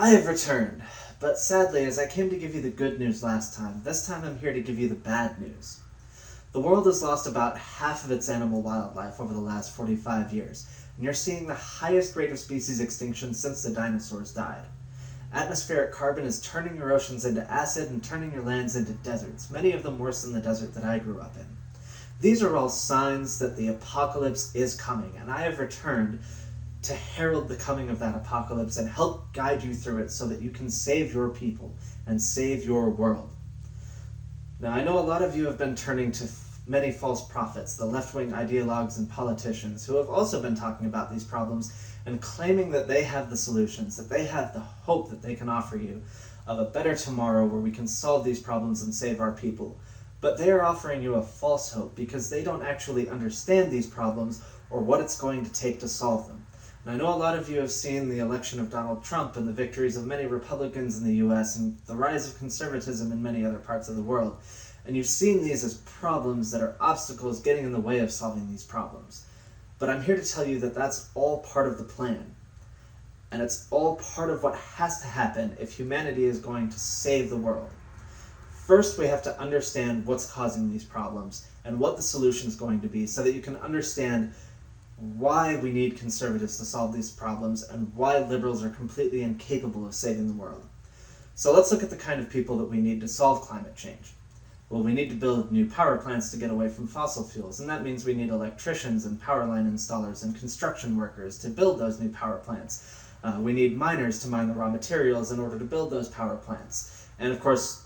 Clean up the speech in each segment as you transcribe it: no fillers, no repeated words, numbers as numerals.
I have returned, but sadly, as I came to give you the good news last time, this time I'm here to give you the bad news. The world has lost about half of its animal wildlife over the last 45 years, and you're seeing the highest rate of species extinction since the dinosaurs died. Atmospheric carbon is turning your oceans into acid and turning your lands into deserts, many of them worse than the desert that I grew up in. These are all signs that the apocalypse is coming, and I have returned to herald the coming of that apocalypse and help guide you through it so that you can save your people and save your world. Now, I know a lot of you have been turning to many false prophets, the left-wing ideologues and politicians, who have also been talking about these problems and claiming that they have the solutions, that they have the hope that they can offer you of a better tomorrow where we can solve these problems and save our people. But they are offering you a false hope because they don't actually understand these problems or what it's going to take to solve them. And I know a lot of you have seen the election of Donald Trump and the victories of many Republicans in the US and the rise of conservatism in many other parts of the world. And you've seen these as problems that are obstacles getting in the way of solving these problems. But I'm here to tell you that that's all part of the plan. And it's all part of what has to happen if humanity is going to save the world. First, we have to understand what's causing these problems and what the solution is going to be so that you can understand why we need conservatives to solve these problems and why liberals are completely incapable of saving the world. So let's look at the kind of people that we need to solve climate change. Well, we need to build new power plants to get away from fossil fuels, and that means we need electricians and power line installers and construction workers to build those new power plants. We need miners to mine the raw materials in order to build those power plants. And of course,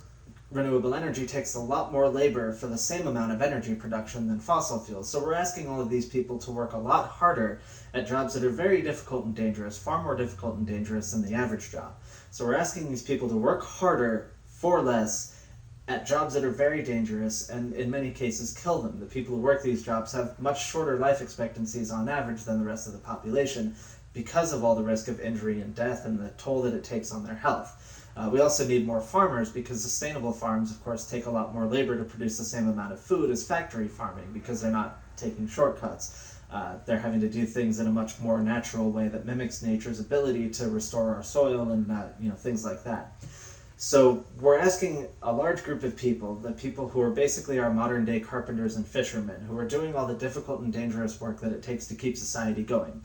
renewable energy takes a lot more labor for the same amount of energy production than fossil fuels. So we're asking all of these people to work a lot harder at jobs that are very difficult and dangerous, far more difficult and dangerous than the average job. So we're asking these people to work harder for less at jobs that are very dangerous and in many cases kill them. The people who work these jobs have much shorter life expectancies on average than the rest of the population because of all the risk of injury and death and the toll that it takes on their health. We also need more farmers because sustainable farms, of course, take a lot more labor to produce the same amount of food as factory farming because they're not taking shortcuts. They're having to do things in a much more natural way that mimics nature's ability to restore our soil and things like that. So we're asking a large group of people, the people who are basically our modern day carpenters and fishermen, who are doing all the difficult and dangerous work that it takes to keep society going.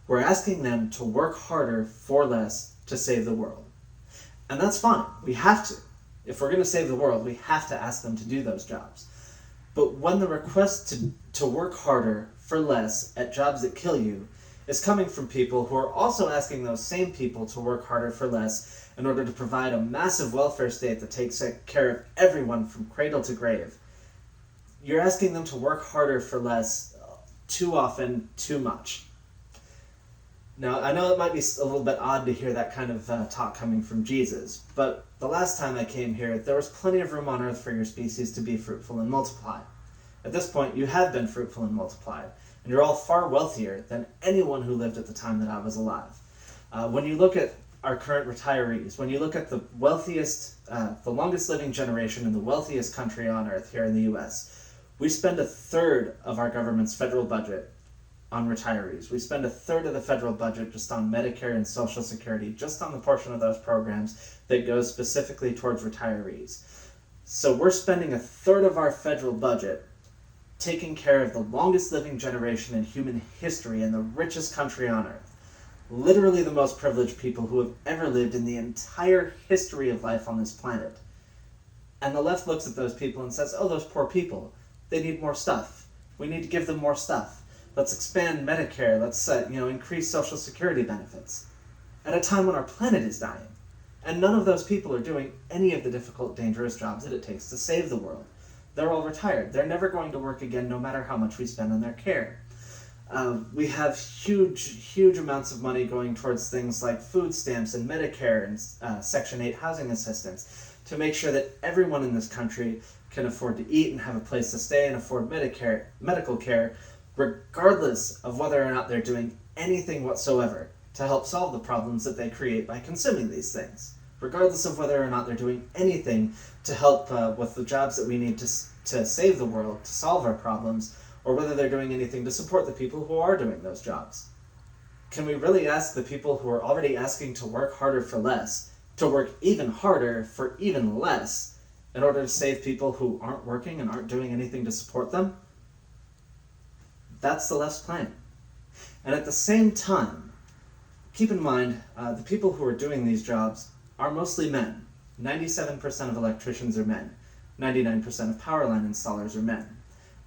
We're asking them to work harder for less to save the world. And that's fine. We have to. If we're going to save the world, we have to ask them to do those jobs. But when the request to work harder for less at jobs that kill you is coming from people who are also asking those same people to work harder for less in order to provide a massive welfare state that takes care of everyone from cradle to grave, you're asking them to work harder for less too often, too much. Now, I know it might be a little bit odd to hear that kind of talk coming from Jesus, but the last time I came here, there was plenty of room on earth for your species to be fruitful and multiply. At this point, you have been fruitful and multiplied, and you're all far wealthier than anyone who lived at the time that I was alive. When you look at our current retirees, when you look at the wealthiest, the longest living generation in the wealthiest country on earth here in the US, we spend a third of our government's federal budget on retirees. We spend a third of the federal budget just on Medicare and Social Security, just on the portion of those programs that goes specifically towards retirees. So we're spending a third of our federal budget taking care of the longest living generation in human history in the richest country on earth. Literally the most privileged people who have ever lived in the entire history of life on this planet. And the left looks at those people and says, oh, those poor people, they need more stuff. We need to give them more stuff. Let's expand Medicare. Let's increase Social Security benefits. At a time when our planet is dying. And none of those people are doing any of the difficult, dangerous jobs that it takes to save the world. They're all retired. They're never going to work again no matter how much we spend on their care. We have huge amounts of money going towards things like food stamps and Medicare and Section 8 housing assistance to make sure that everyone in this country can afford to eat and have a place to stay and afford medical care, regardless of whether or not they're doing anything whatsoever to help solve the problems that they create by consuming these things. Regardless of whether or not they're doing anything to help with the jobs that we need to save the world, to solve our problems, or whether they're doing anything to support the people who are doing those jobs. Can we really ask the people who are already asking to work harder for less to work even harder for even less in order to save people who aren't working and aren't doing anything to support them? That's the left's plan. And at the same time, keep in mind, the people who are doing these jobs are mostly men. 97% of electricians are men. 99% of power line installers are men.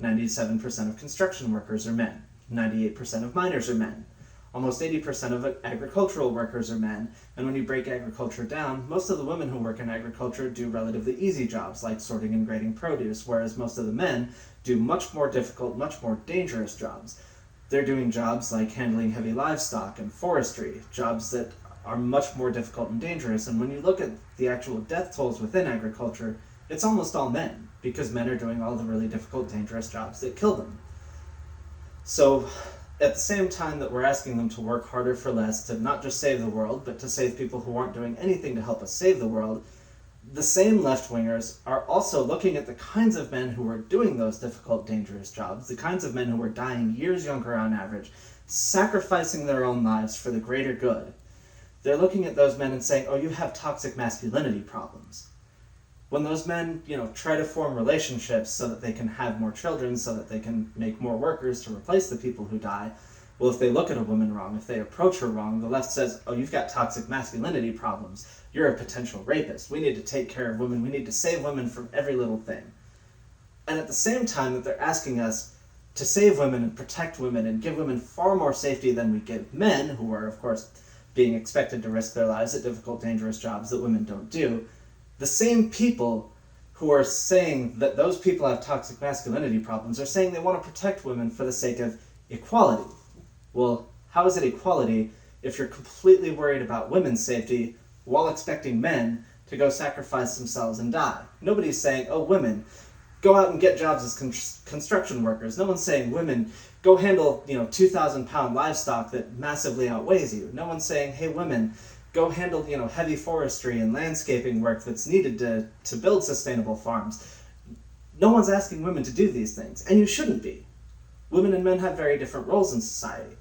97% of construction workers are men. 98% of miners are men. Almost 80% of agricultural workers are men, and when you break agriculture down, most of the women who work in agriculture do relatively easy jobs like sorting and grading produce, whereas most of the men do much more difficult, much more dangerous jobs. They're doing jobs like handling heavy livestock and forestry, jobs that are much more difficult and dangerous, and when you look at the actual death tolls within agriculture, it's almost all men, because men are doing all the really difficult, dangerous jobs that kill them. So, at the same time that we're asking them to work harder for less to not just save the world, but to save people who aren't doing anything to help us save the world, the same left-wingers are also looking at the kinds of men who are doing those difficult, dangerous jobs, the kinds of men who are dying years younger on average, sacrificing their own lives for the greater good. They're looking at those men and saying, oh, you have toxic masculinity problems. When those men, try to form relationships so that they can have more children, so that they can make more workers to replace the people who die, well, if they look at a woman wrong, if they approach her wrong, the left says, oh, you've got toxic masculinity problems. You're a potential rapist. We need to take care of women. We need to save women from every little thing. And at the same time that they're asking us to save women and protect women and give women far more safety than we give men, who are, of course, being expected to risk their lives at difficult, dangerous jobs that women don't do, the same people who are saying that those people have toxic masculinity problems are saying they want to protect women for the sake of equality. Well, how is it equality if you're completely worried about women's safety while expecting men to go sacrifice themselves and die? Nobody's saying, oh, women, go out and get jobs as construction workers. No one's saying, women, go handle 2,000-pound livestock that massively outweighs you. No one's saying, hey, women, go handle, heavy forestry and landscaping work that's needed to build sustainable farms. No one's asking women to do these things, and you shouldn't be. Women and men have very different roles in society.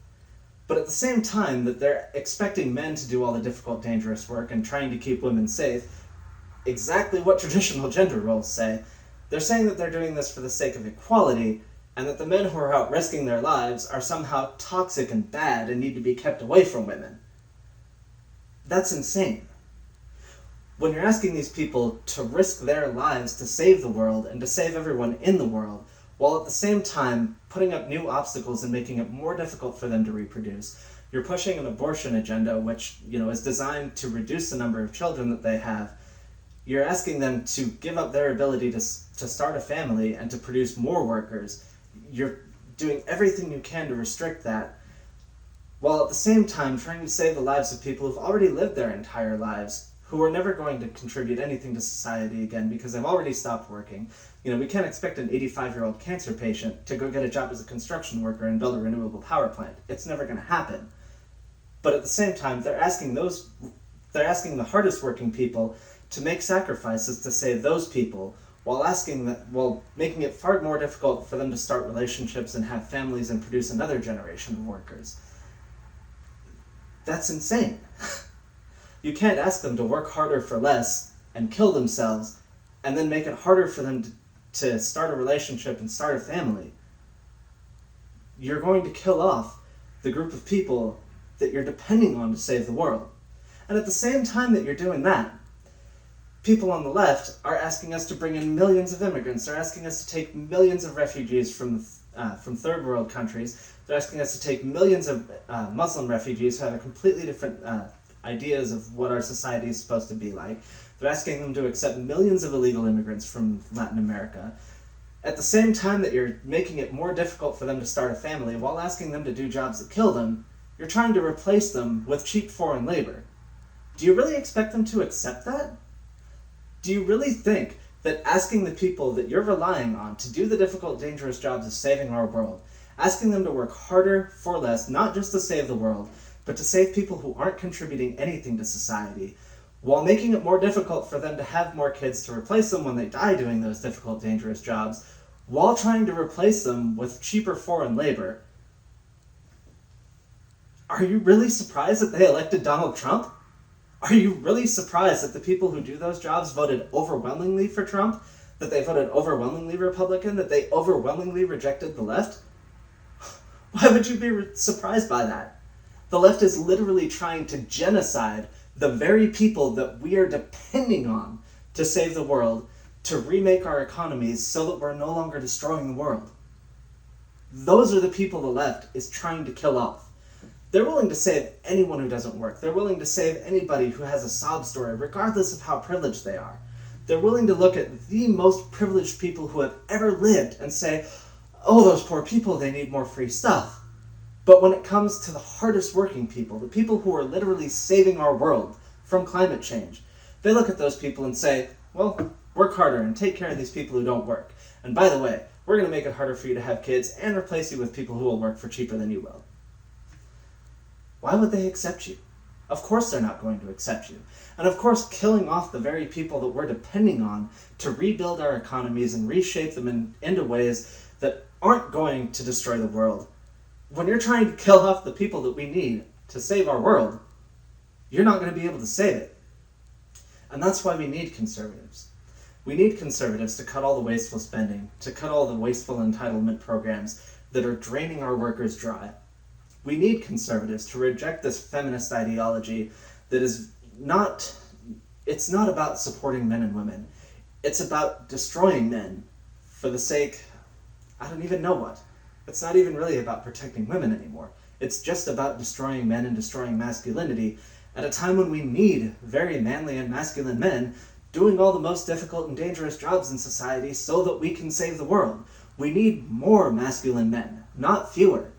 But at the same time that they're expecting men to do all the difficult, dangerous work and trying to keep women safe, exactly what traditional gender roles say, they're saying that they're doing this for the sake of equality, and that the men who are out risking their lives are somehow toxic and bad and need to be kept away from women. That's insane. When you're asking these people to risk their lives to save the world and to save everyone in the world, while at the same time putting up new obstacles and making it more difficult for them to reproduce, you're pushing an abortion agenda which, is designed to reduce the number of children that they have. You're asking them to give up their ability to start a family and to produce more workers. You're doing everything you can to restrict that, while at the same time trying to save the lives of people who've already lived their entire lives, who are never going to contribute anything to society again because they've already stopped working. We can't expect an 85-year-old cancer patient to go get a job as a construction worker and build a renewable power plant. It's never going to happen. But at the same time, they're asking the hardest working people to make sacrifices to save those people, while making it far more difficult for them to start relationships and have families and produce another generation of workers. That's insane. You can't ask them to work harder for less and kill themselves and then make it harder for them to start a relationship and start a family. You're going to kill off the group of people that you're depending on to save the world. And at the same time that you're doing that, people on the left are asking us to bring in millions of immigrants. They're asking us to take millions of refugees from third world countries. They're asking us to take millions of Muslim refugees who have completely different ideas of what our society is supposed to be like. They're asking them to accept millions of illegal immigrants from Latin America. At the same time that you're making it more difficult for them to start a family while asking them to do jobs that kill them, you're trying to replace them with cheap foreign labor. Do you really expect them to accept that? Do you really think that asking the people that you're relying on to do the difficult, dangerous jobs of saving our world, asking them to work harder for less, not just to save the world, but to save people who aren't contributing anything to society, while making it more difficult for them to have more kids to replace them when they die doing those difficult, dangerous jobs, while trying to replace them with cheaper foreign labor, Are you really surprised that they elected Donald Trump? Are you really surprised that the people who do those jobs voted overwhelmingly for Trump? That they voted overwhelmingly Republican? That they overwhelmingly rejected the left? Why would you be surprised by that? The left is literally trying to genocide the very people that we are depending on to save the world, to remake our economies so that we're no longer destroying the world. Those are the people the left is trying to kill off. They're willing to save anyone who doesn't work. They're willing to save anybody who has a sob story, regardless of how privileged they are. They're willing to look at the most privileged people who have ever lived and say, oh, those poor people, they need more free stuff. But when it comes to the hardest working people, the people who are literally saving our world from climate change, they look at those people and say, well, work harder and take care of these people who don't work. And by the way, we're going to make it harder for you to have kids and replace you with people who will work for cheaper than you will. Why would they accept you? Of course they're not going to accept you. And of course, killing off the very people that we're depending on to rebuild our economies and reshape them into ways that aren't going to destroy the world. When you're trying to kill off the people that we need to save our world, you're not going to be able to save it. And that's why we need conservatives. We need conservatives to cut all the wasteful spending, to cut all the wasteful entitlement programs that are draining our workers dry. We need conservatives to reject this feminist ideology that is not, it's not about supporting men and women. It's about destroying men for the sake, I don't even know what. It's not even really about protecting women anymore. It's just about destroying men and destroying masculinity at a time when we need very manly and masculine men doing all the most difficult and dangerous jobs in society so that we can save the world. We need more masculine men, not fewer.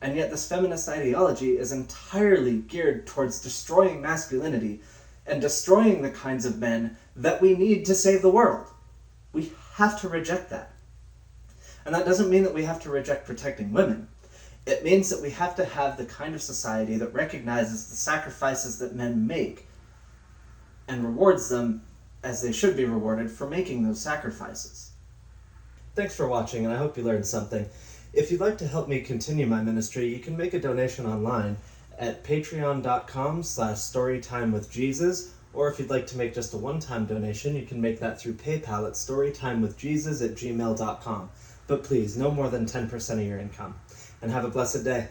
And yet this feminist ideology is entirely geared towards destroying masculinity and destroying the kinds of men that we need to save the world. We have to reject that. And that doesn't mean that we have to reject protecting women. It means that we have to have the kind of society that recognizes the sacrifices that men make and rewards them as they should be rewarded for making those sacrifices. Thanks for watching, and I hope you learned something. If you'd like to help me continue my ministry, you can make a donation online at patreon.com/storytimewithjesus, or if you'd like to make just a one-time donation, you can make that through PayPal at storytimewithjesus@gmail.com. But please, no more than 10% of your income. And have a blessed day.